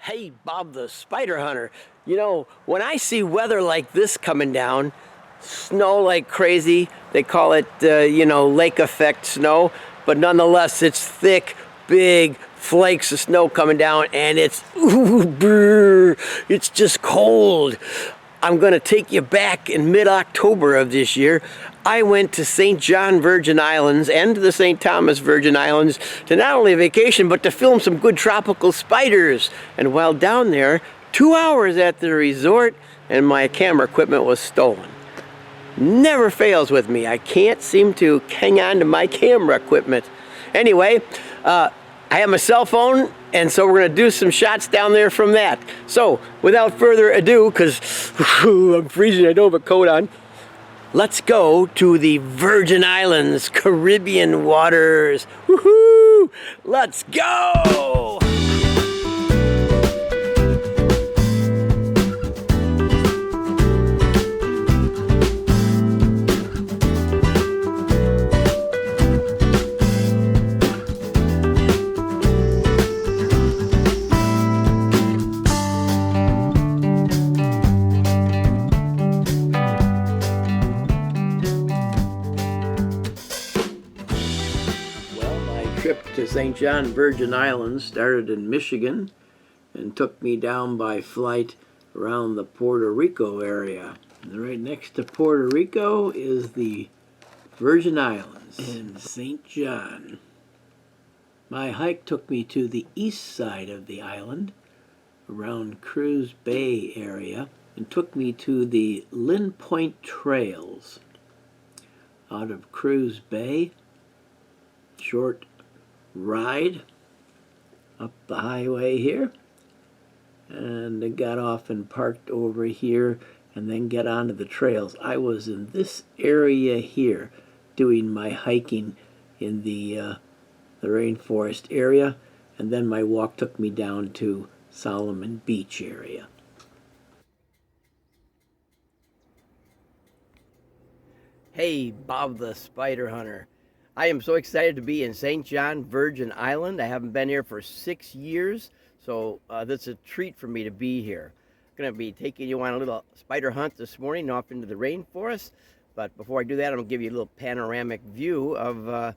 Hey, Bob the Spider Hunter. You know, when I see weather like this coming down, snow like crazy, they call it, lake effect snow, but nonetheless, it's thick, big flakes of snow coming down, and it's, ooh, brr, it's just cold. I'm going to take you back in mid-October of this year. I went to St. John Virgin Islands and to the St. Thomas Virgin Islands to not only vacation, but to film some good tropical spiders. And while down there, 2 hours at the resort, and my camera equipment was stolen. Never fails with me. I can't seem to hang on to my camera equipment. Anyway, I have my cell phone, and so we're going to do some shots down there from that. So, without further ado, because I'm freezing, I don't have a coat on, let's go to the Virgin Islands, Caribbean waters. Woohoo! Let's go! Trip to St. John Virgin Islands started in Michigan and took me down by flight around the Puerto Rico area. And right next to Puerto Rico is the Virgin Islands and St. John. My hike took me to the east side of the island around Cruz Bay area and took me to the Lynn Point Trails. Out of Cruz Bay, short ride up the highway here, and I got off and parked over here and then get onto the trails. I was in this area here doing my hiking in the rainforest area, and then my walk took me down to Salomon Beach area. Hey, Bob the Spider Hunter. I am so excited to be in St. John Virgin Island. I haven't been here for 6 years, so that's a treat for me to be here. I'm going to be taking you on a little spider hunt this morning off into the rainforest. But before I do that, I'm going to give you a little panoramic view of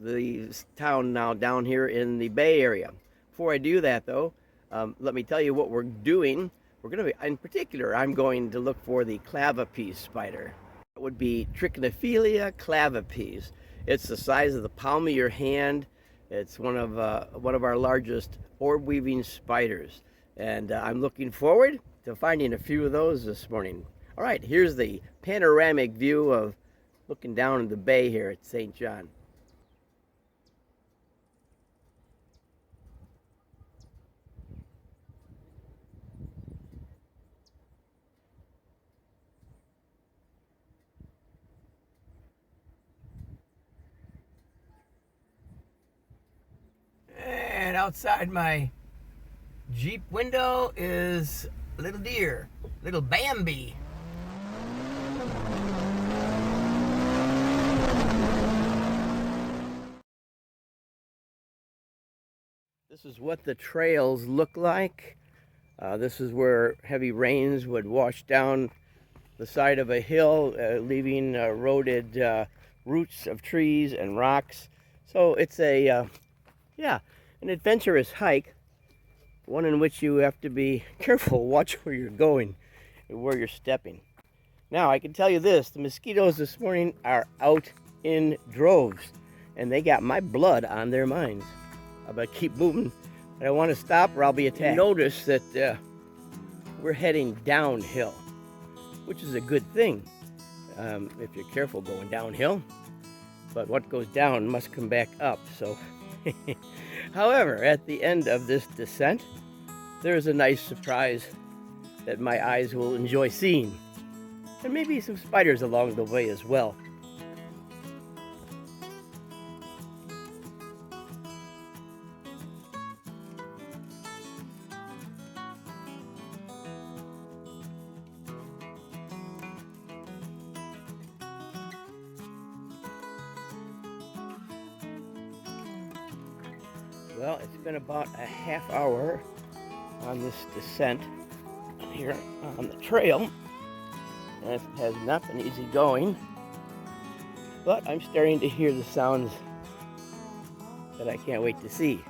the town now down here in the Bay Area. Before I do that, though, let me tell you what we're doing. We're going to be, in particular, I'm going to look for the clavipes spider. It would be Trichonephila clavipes. It's the size of the palm of your hand. It's one of our largest orb weaving spiders, and I'm looking forward to finding a few of those this morning. All right, here's the panoramic view of looking down in the bay here at St. John. And outside my Jeep window is a little deer, little Bambi. This is what the trails look like. This is where heavy rains would wash down the side of a hill, leaving eroded roots of trees and rocks. So it's an adventurous hike, one in which you have to be careful, watch where you're going and where you're stepping. Now, I can tell you this, the mosquitoes this morning are out in droves, and they got my blood on their minds. I better keep moving. I don't want to stop or I'll be attacked. Notice that we're heading downhill, which is a good thing if you're careful going downhill. But what goes down must come back up, so... However, at the end of this descent, there's a nice surprise that my eyes will enjoy seeing. And maybe some spiders along the way as well. Well, it's been about a half hour on this descent here on the trail. And it has not been easy going, but I'm starting to hear the sounds that I can't wait to see.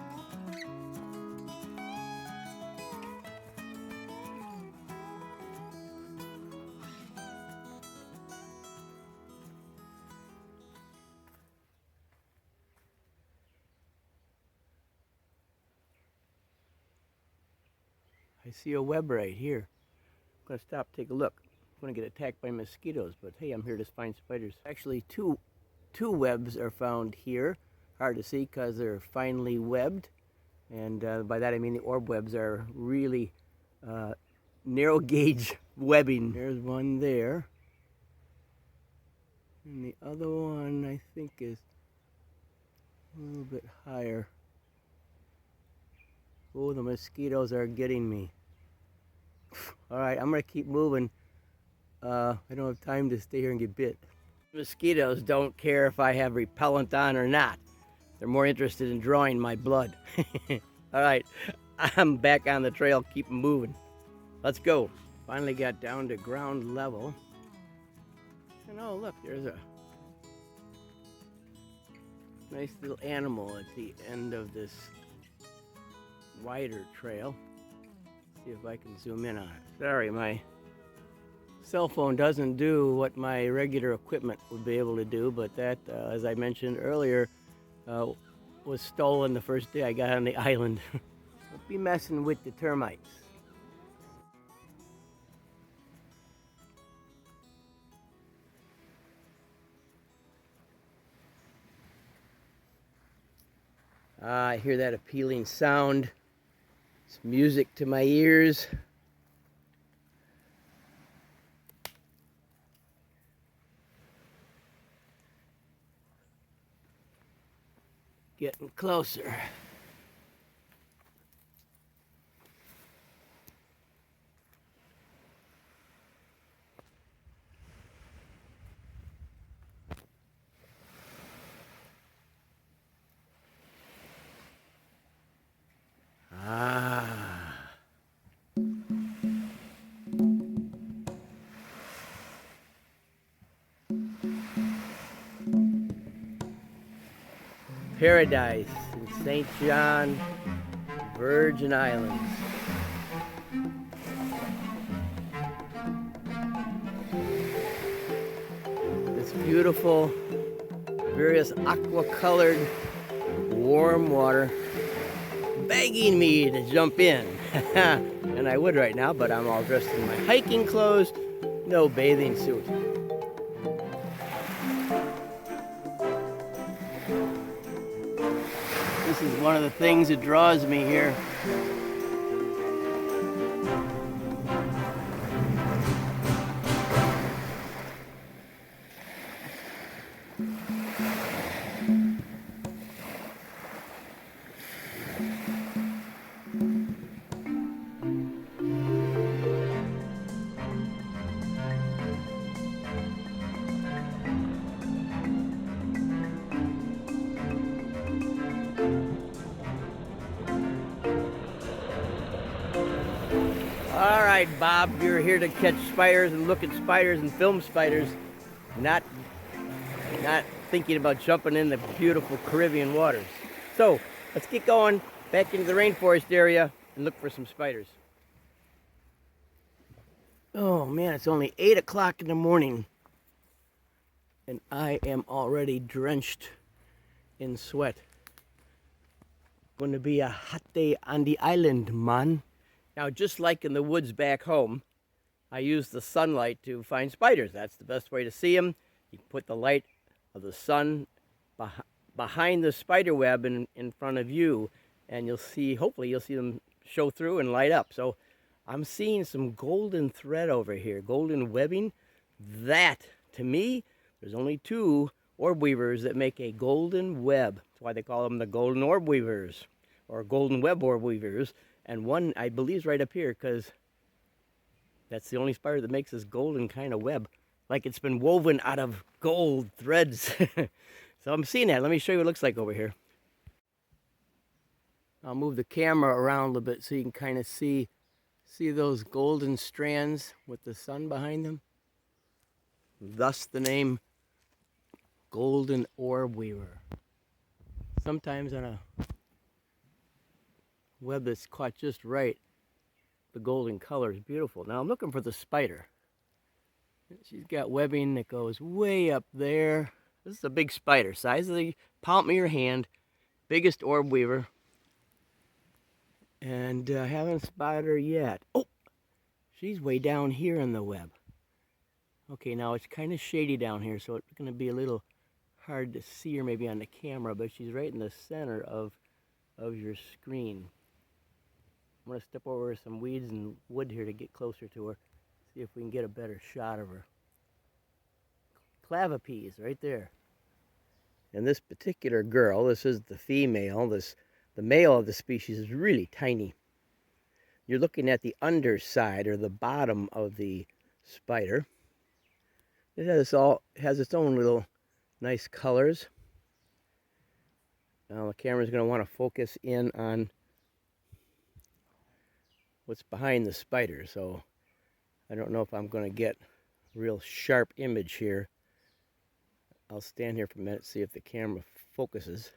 I see a web right here. I'm gonna stop, take a look. I'm gonna get attacked by mosquitoes, but hey, I'm here to find spiders. Actually, two webs are found here. Hard to see because they're finely webbed, and by that I mean the orb webs are really narrow gauge webbing. There's one there, and the other one I think is a little bit higher. Oh, the mosquitoes are getting me. All right, I'm gonna keep moving. I don't have time to stay here and get bit. Mosquitoes don't care if I have repellent on or not. They're more interested in drawing my blood. All right, I'm back on the trail, keep moving. Let's go. Finally got down to ground level. And oh, look, there's a nice little animal at the end of this wider trail. See if I can zoom in on it. Sorry, my cell phone doesn't do what my regular equipment would be able to do, but that, as I mentioned earlier, was stolen the first day I got on the island. Don't be messing with the termites. I hear that appealing sound. It's music to my ears. Getting closer. Paradise in St. John, Virgin Islands. This beautiful, various aqua-colored, warm water begging me to jump in. And I would right now, but I'm all dressed in my hiking clothes, no bathing suit. This is one of the things that draws me here. All right, Bob, you're here to catch spiders and look at spiders and film spiders, not thinking about jumping in the beautiful Caribbean waters. So let's get going back into the rainforest area and look for some spiders. Oh man, it's only 8 o'clock in the morning and I am already drenched in sweat. Going to be a hot day on the island, man. Now, just like in the woods back home, I use the sunlight to find spiders. That's the best way to see them. You put the light of the sun behind the spider web in front of you, and you'll see, hopefully you'll see them show through and light up. So I'm seeing some golden thread over here, golden webbing. That, to me, there's only 2 orb weavers that make a golden web. That's why they call them the Golden Orb Weavers, or Golden Web Orb Weavers. And one, I believe, is right up here, because that's the only spider that makes this golden kind of web. Like it's been woven out of gold threads. So I'm seeing that. Let me show you what it looks like over here. I'll move the camera around a little bit so you can kind of see those golden strands with the sun behind them. Thus the name Golden Orb Weaver. Sometimes on a web that's caught just right, the golden color is beautiful. Now I'm looking for the spider. She's got webbing that goes way up there. This is a big spider, size of the palm of your hand, biggest orb weaver. And I haven't spotted her yet. Oh, she's way down here in the web. Okay, now it's kind of shady down here, so it's going to be a little hard to see her maybe on the camera, but she's right in the center of your screen. I'm going to step over some weeds and wood here to get closer to her, see if we can get a better shot of her. Clavipes right there. And this particular girl, this is the female, the male of the species is really tiny. You're looking at the underside or the bottom of the spider. It has its own little nice colors. Now the camera's going to want to focus in on what's behind the spider, so I don't know if I'm going to get a real sharp image here. I'll stand here for a minute, see if the camera focuses.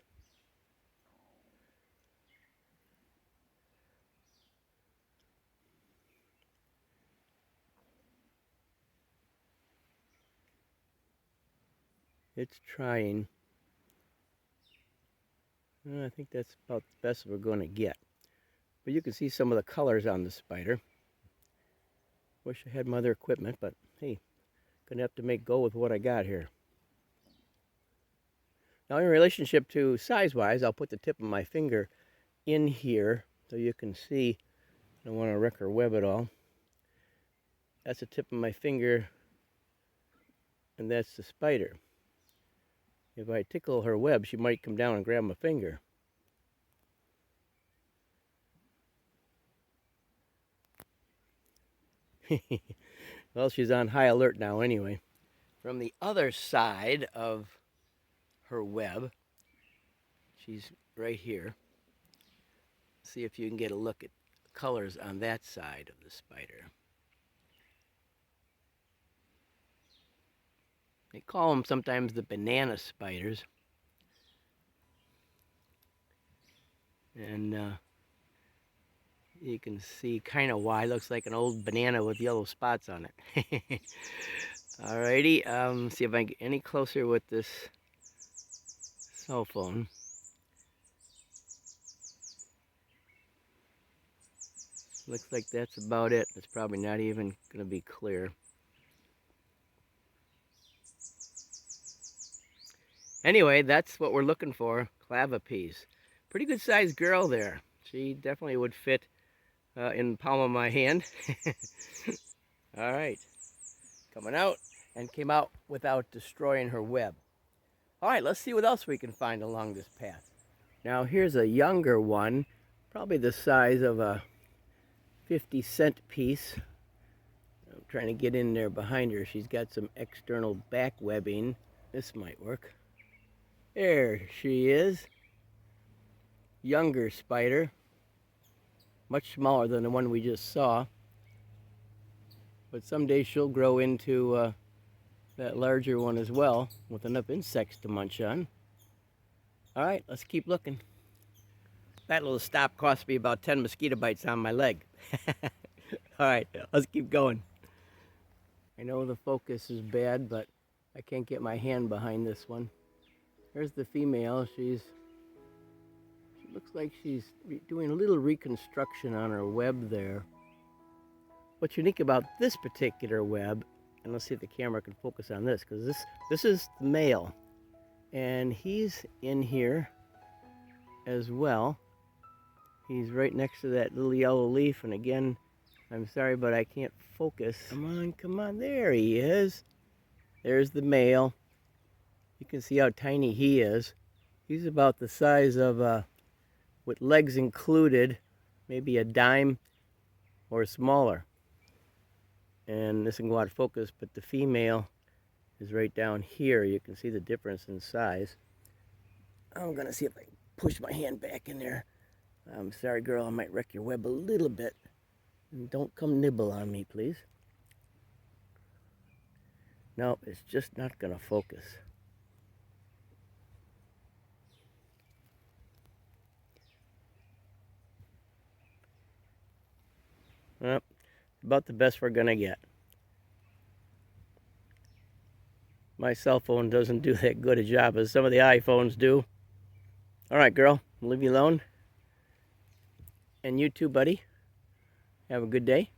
It's trying. I think that's about the best we're going to get. But you can see some of the colors on the spider. Wish I had my other equipment, but hey, gonna have to make go with what I got here. Now in relationship to size-wise, I'll put the tip of my finger in here so you can see. I don't want to wreck her web at all. That's the tip of my finger, and that's the spider. If I tickle her web, she might come down and grab my finger. Well, she's on high alert now anyway. From the other side of her web, she's right here. See if you can get a look at colors on that side of the spider. They call them sometimes the banana spiders. And you can see kind of why it looks like an old banana with yellow spots on it. Alrighty, see if I can get any closer with this cell phone. Looks like that's about it. It's probably not even going to be clear. Anyway, that's what we're looking for, clavipes. Pretty good sized girl there. She definitely would fit in the palm of my hand. All right, coming out, and came out without destroying her web. All right, let's see what else we can find along this path. Now here's a younger one, probably the size of a 50-cent piece. I'm trying to get in there behind her. She's got some external back webbing. This might work. There she is. Younger spider. Much smaller than the one we just saw. But someday she'll grow into that larger one as well, with enough insects to munch on. All right, let's keep looking. That little stop cost me about 10 mosquito bites on my leg. All right, let's keep going. I know the focus is bad, but I can't get my hand behind this one. There's the female. She looks like she's doing a little reconstruction on her web there. What's unique about this particular web, and let's see if the camera can focus on this, because this is the male, and he's in here as well. He's right next to that little yellow leaf, and again, I'm sorry, but I can't focus. Come on, there he is. There's the male. You can see how tiny he is. He's about the size of, with legs included, maybe a dime or smaller. And this can go out of focus, but the female is right down here. You can see the difference in size. I'm gonna see if I can push my hand back in there. I'm sorry, girl, I might wreck your web a little bit. And don't come nibble on me, please. No, it's just not going to focus. Well, about the best we're going to get. My cell phone doesn't do that good a job as some of the iPhones do. All right, girl, I'll leave you alone. And you too, buddy. Have a good day.